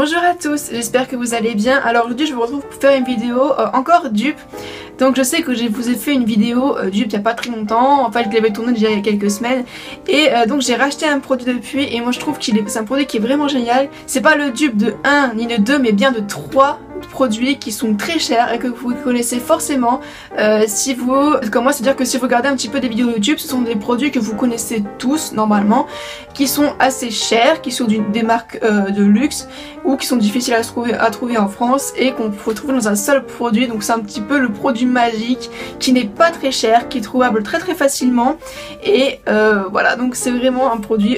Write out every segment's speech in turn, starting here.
Bonjour à tous, j'espère que vous allez bien. Alors aujourd'hui je vous retrouve pour faire une vidéo encore dupe. Donc je sais que je vous ai fait une vidéo dupe il n'y a pas très longtemps. En fait je l'avais tournée déjà il y a quelques semaines. Et donc j'ai racheté un produit depuis et moi je trouve que c'est un produit qui est vraiment génial. C'est pas le dupe de 1 ni de 2 mais bien de 3 produits qui sont très chers et que vous connaissez forcément si vous, comme moi, c'est-à-dire que si vous regardez un petit peu des vidéos YouTube, ce sont des produits que vous connaissez tous normalement, qui sont assez chers, qui sont des marques de luxe ou qui sont difficiles à trouver en France et qu'on peut trouver dans un seul produit. Donc c'est un petit peu le produit magique qui n'est pas très cher, qui est trouvable très facilement et voilà, donc c'est vraiment un produit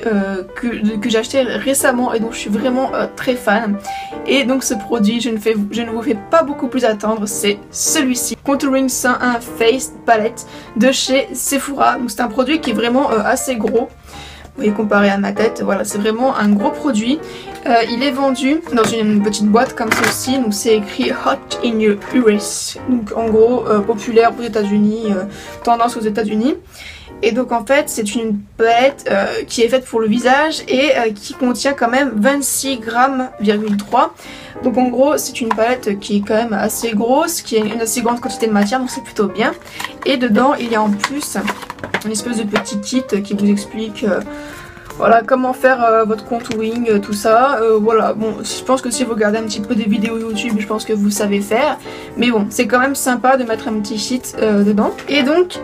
que j'ai acheté récemment et dont je suis vraiment très fan. Et donc ce produit, je ne vous fais pas beaucoup plus attendre, c'est celui-ci, Contouring 101 Face Palette de chez Sephora. Donc c'est un produit qui est vraiment assez gros. Vous voyez, comparé à ma tête, voilà, c'est vraiment un gros produit. Il est vendu dans une petite boîte comme ceci, donc c'est écrit Hot in your US, donc en gros populaire aux États-Unis, tendance aux États-Unis. Et donc en fait c'est une palette qui est faite pour le visage et qui contient quand même 26,3 grammes. Donc en gros c'est une palette qui est quand même assez grosse, qui a une assez grande quantité de matière, donc c'est plutôt bien. Et dedans il y a en plus une espèce de petit kit qui vous explique voilà, comment faire votre contouring, tout ça. Voilà, bon, je pense que si vous regardez un petit peu des vidéos YouTube, je pense que vous savez faire. Mais bon, c'est quand même sympa de mettre un petit sheet dedans. Et donc,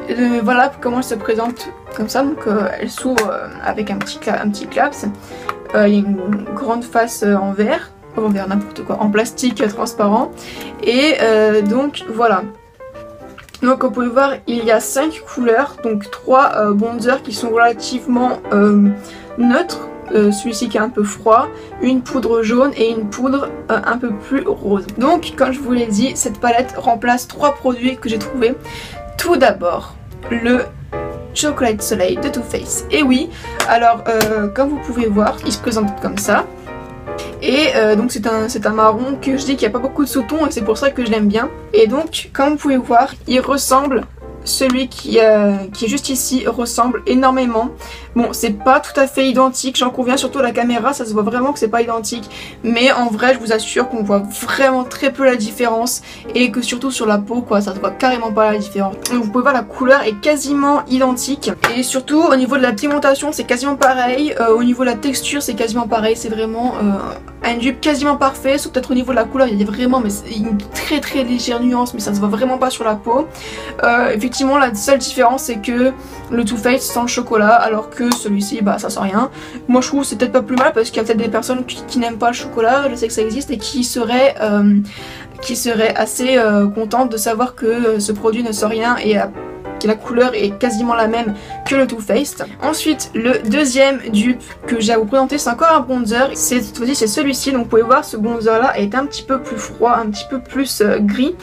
voilà comment elle se présente comme ça. Donc, elle s'ouvre avec un petit claps. Il y a une grande face en verre. En verre, n'importe quoi. En plastique transparent. Et donc, voilà. Donc vous pouvez voir, il y a 5 couleurs, donc 3 bronzers qui sont relativement neutres, celui-ci qui est un peu froid, une poudre jaune et une poudre un peu plus rose. Donc comme je vous l'ai dit, cette palette remplace 3 produits que j'ai trouvés. Tout d'abord, le Chocolate Soleil de Too Faced. Et oui, alors comme vous pouvez voir, il se présente comme ça. Et donc c'est un marron que je dis qu'il n'y a pas beaucoup de sous-tons et c'est pour ça que je l'aime bien. Et donc comme vous pouvez voir, il ressemble, celui qui est juste ici ressemble énormément. Bon, c'est pas tout à fait identique, j'en conviens, surtout à la caméra ça se voit vraiment que c'est pas identique, mais en vrai je vous assure qu'on voit vraiment très peu la différence et que surtout sur la peau quoi, ça se voit carrément pas la différence. Donc vous pouvez voir, la couleur est quasiment identique et surtout au niveau de la pigmentation c'est quasiment pareil, au niveau de la texture c'est quasiment pareil, c'est vraiment un dupe quasiment parfait, sauf peut-être au niveau de la couleur il y a vraiment mais une très légère nuance, mais ça se voit vraiment pas sur la peau. Effectivement la seule différence c'est que le Too Faced sent le chocolat alors que celui-ci bah ça sent rien. Moi je trouve c'est peut-être pas plus mal parce qu'il y a peut-être des personnes qui n'aiment pas le chocolat, je sais que ça existe, et qui seraient assez contentes de savoir que ce produit ne sent rien et que la couleur est quasiment la même que le Too Faced. Ensuite le deuxième dupe que j'ai à vous présenter, c'est encore un bronzer, cette fois-ci c'est celui-ci. Donc vous pouvez voir ce bronzer là est un petit peu plus froid, un petit peu plus gris,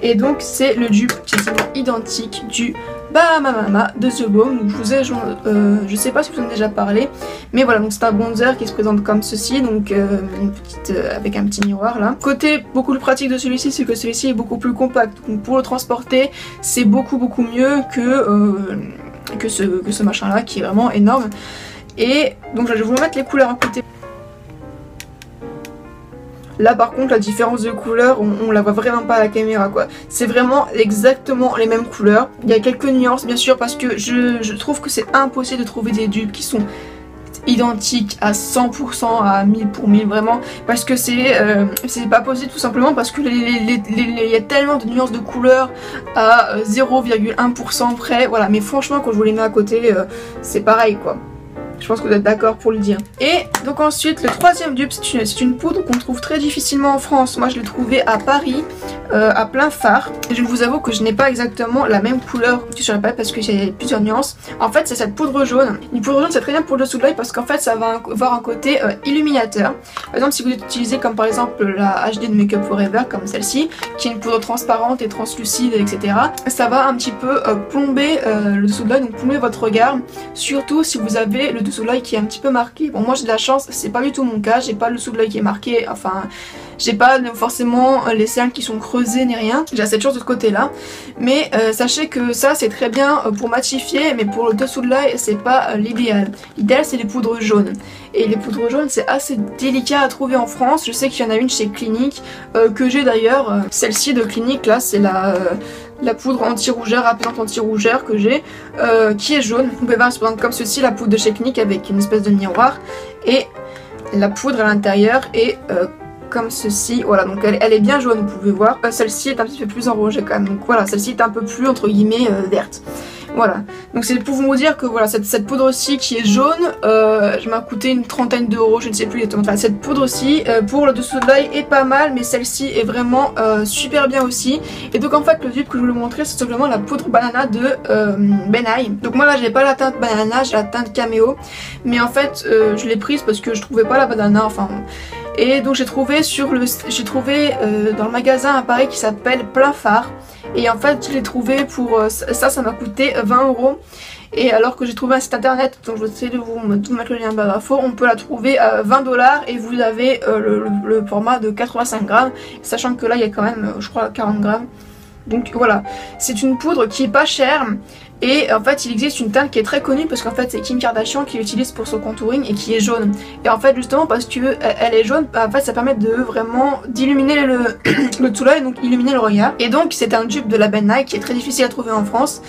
et donc c'est le dupe quasiment identique du Bahamama de The Balm. Donc je sais pas si vous en avez déjà parlé, mais voilà, donc c'est un bronzer qui se présente comme ceci, donc une petite avec un petit miroir là. Côté beaucoup plus pratique de celui-ci, c'est que celui-ci est beaucoup plus compact, donc pour le transporter c'est beaucoup mieux que ce machin là qui est vraiment énorme. Et donc je vais vous mettre les couleurs à côté. Là par contre la différence de couleur on la voit vraiment pas à la caméra quoi. C'est vraiment exactement les mêmes couleurs. Il y a quelques nuances bien sûr parce que je trouve que c'est impossible de trouver des dupes qui sont identiques à 100%, à 1000 pour 1000 vraiment, parce que c'est pas possible tout simplement parce que il y a tellement de nuances de couleurs à 0,1% près, voilà. Mais franchement quand je vous les mets à côté c'est pareil quoi. Je pense que vous êtes d'accord pour le dire. Et donc ensuite le troisième dupe c'est une poudre qu'on trouve très difficilement en France. Moi je l'ai trouvée à Paris à plein phare. Et je vous avoue que je n'ai pas exactement la même couleur que sur la palette parce qu'il y a plusieurs nuances. En fait c'est cette poudre jaune. Une poudre jaune c'est très bien pour le dessous de l'œil parce qu'en fait ça va avoir un côté illuminateur. Par exemple si vous utilisez comme par exemple la HD de Make Up Forever comme celle-ci, qui est une poudre transparente et translucide etc. Ça va un petit peu plomber le dessous de l'œil, donc plomber votre regard. Surtout si vous avez le dessous de l'œil qui est un petit peu marqué. Bon, moi j'ai de la chance, c'est pas du tout mon cas, j'ai pas le dessous de l'œil qui est marqué, enfin j'ai pas forcément les cernes qui sont creusées ni rien, j'ai cette chance de ce côté là. Mais sachez que ça c'est très bien pour matifier, mais pour le dessous de l'œil c'est pas l'idéal. L'idéal c'est les poudres jaunes. Et les poudres jaunes c'est assez délicat à trouver en France. Je sais qu'il y en a une chez Clinique, que j'ai d'ailleurs. Celle-ci de Clinique là c'est la poudre anti-rougeur, appelante anti-rougeur que j'ai, qui est jaune. Vous pouvez voir c'est comme ceci, la poudre de chez Clinique avec une espèce de miroir. Et la poudre à l'intérieur est comme ceci, voilà, donc elle est bien jaune, vous pouvez voir. Celle-ci est un petit peu plus enrobée quand même, donc voilà, celle-ci est un peu plus entre guillemets verte. Voilà, donc c'est pour vous dire que voilà, cette poudre-ci qui est jaune, je m'a coûté une trentaine d'euros, je ne sais plus exactement. Enfin, cette poudre-ci, pour le dessous de l'œil est pas mal, mais celle-ci est vraiment super bien aussi. Et donc en fait, le dupe que je voulais vous montrer, c'est simplement la poudre banana de Benai. Donc moi là, j'ai pas la teinte banana, j'ai la teinte caméo, mais en fait, je l'ai prise parce que je trouvais pas la banana, enfin... Et donc j'ai trouvé dans le magasin un appareil qui s'appelle Plein Phare. Et en fait je l'ai trouvé pour ça m'a coûté 20 euros. Et alors que j'ai trouvé un site internet, donc je vais essayer de vous mettre le lien en barre d'infos, on peut la trouver à 20 $ et vous avez le format de 85 grammes. Sachant que là il y a quand même je crois 40 grammes. Donc voilà, c'est une poudre qui est pas chère. Et en fait il existe une teinte qui est très connue parce qu'en fait c'est Kim Kardashian qui l'utilise pour son contouring et qui est jaune. Et en fait justement parce que elle est jaune, en fait ça permet de vraiment d'illuminer le dessous de l'œil, donc illuminer le regard. Et donc c'est un dupe de la Benai qui est très difficile à trouver en France.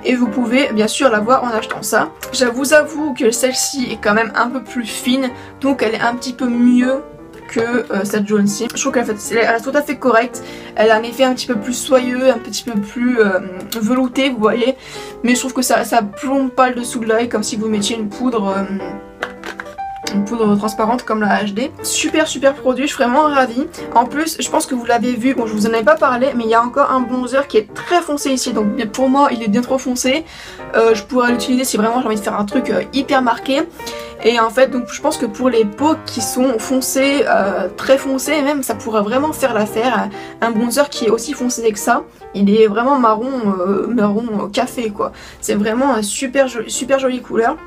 Et vous pouvez bien sûr l'avoir en achetant ça. J'avoue que celle-ci est quand même un peu plus fine, donc elle est un petit peu mieux que cette jaune-ci. Je trouve qu'elle est tout à fait correcte. Elle a un effet un petit peu plus soyeux, un petit peu plus velouté, vous voyez. Mais je trouve que ça plombe pas le dessous de l'œil comme si vous mettiez une poudre transparente comme la HD. Super produit, je suis vraiment ravie. En plus je pense que vous l'avez vu, bon je vous en avais pas parlé, mais il y a encore un bronzer qui est très foncé ici, donc pour moi il est bien trop foncé. Je pourrais l'utiliser si vraiment j'ai envie de faire un truc hyper marqué. Et en fait donc je pense que pour les peaux qui sont foncées, très foncées même, ça pourrait vraiment faire l'affaire. Un bronzer qui est aussi foncé que ça, il est vraiment marron café quoi. C'est vraiment une super jolie couleur.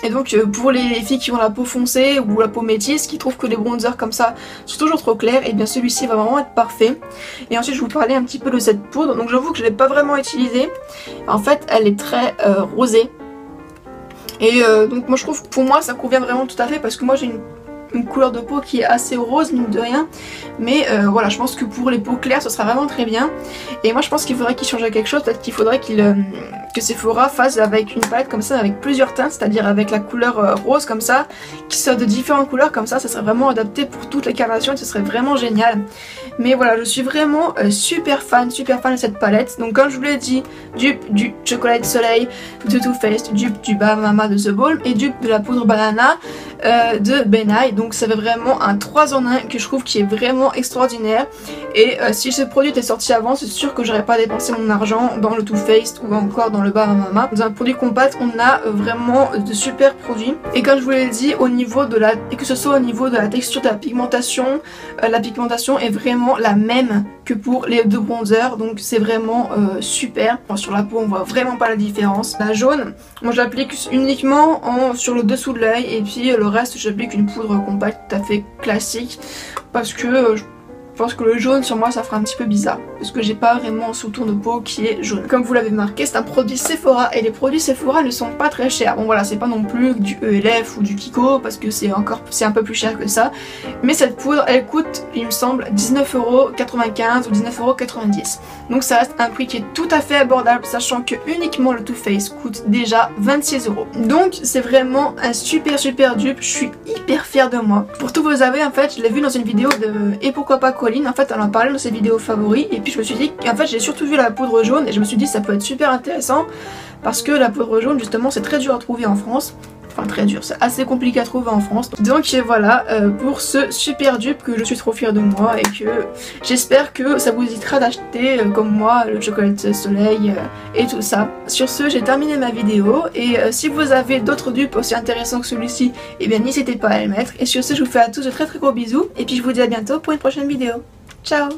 Et donc pour les filles qui ont la peau foncée ou la peau métisse, qui trouvent que les bronzers comme ça sont toujours trop clairs, et bien celui-ci va vraiment être parfait. Et ensuite je vais vous parler un petit peu de cette poudre. Donc j'avoue que je ne l'ai pas vraiment utilisée. En fait elle est très rosée. Et donc moi je trouve que pour moi ça convient vraiment tout à fait, parce que moi j'ai une couleur de peau qui est assez rose mine de rien. Mais voilà, je pense que pour les peaux claires ce sera vraiment très bien. Et moi je pense qu'il faudrait qu'il change à quelque chose. Peut-être qu'il faudrait que Sephora fasse avec une palette comme ça avec plusieurs teintes, c'est-à-dire avec la couleur rose comme ça, qui soit de différentes couleurs comme ça serait vraiment adapté pour toutes les carnations et ce serait vraiment génial. Mais voilà, je suis vraiment super fan de cette palette. Donc comme je vous l'ai dit, dupe du Chocolat de Soleil de Too Faced, dupe du Balm Mama de The Balm et dupe de la poudre banana de Benai. Donc ça fait vraiment un 3 en 1 que je trouve qui est vraiment extraordinaire. Et si ce produit était sorti avant, c'est sûr que j'aurais pas dépensé mon argent dans le Too Faced ou encore dans le Balm Mama. Dans un produit compact, on a vraiment de super produits. Et comme je vous l'ai dit, au niveau de que ce soit au niveau de la texture de la pigmentation est vraiment la même que pour les deux bronzers, donc c'est vraiment super. Bon, sur la peau on voit vraiment pas la différence. La jaune, moi je l'applique uniquement sur le dessous de l'œil, et puis le reste j'applique une poudre compacte tout à fait classique, parce que je pense que le jaune sur moi ça fera un petit peu bizarre, parce que j'ai pas vraiment un sous-ton de peau qui est jaune. Comme vous l'avez marqué, c'est un produit Sephora, et les produits Sephora ne sont pas très chers. Bon voilà, c'est pas non plus du ELF ou du Kiko, parce que c'est un peu plus cher que ça. Mais cette poudre elle coûte, il me semble, 19,95 € ou 19,90 €. Donc ça reste un prix qui est tout à fait abordable, sachant que uniquement le Too Faced coûte déjà 26 €. Donc c'est vraiment un super dupe, je suis hyper fière de moi. Pour tout vous avouer, en fait je l'ai vu dans une vidéo de Et pourquoi pas Colline, en fait elle en parlait dans ses vidéos favoris, et puis je me suis dit qu'en fait j'ai surtout vu la poudre jaune et je me suis dit ça peut être super intéressant, parce que la poudre jaune justement c'est très dur à trouver en France. Enfin très dur, c'est assez compliqué à trouver en France. Donc voilà pour ce super dupe que je suis trop fière de moi, et que j'espère que ça vous hésitera d'acheter comme moi le Chocolat de Soleil et tout ça. Sur ce, j'ai terminé ma vidéo, et si vous avez d'autres dupes aussi intéressants que celui-ci, et bien n'hésitez pas à les mettre. Et sur ce, je vous fais à tous de très gros bisous, et puis je vous dis à bientôt pour une prochaine vidéo. Ciao!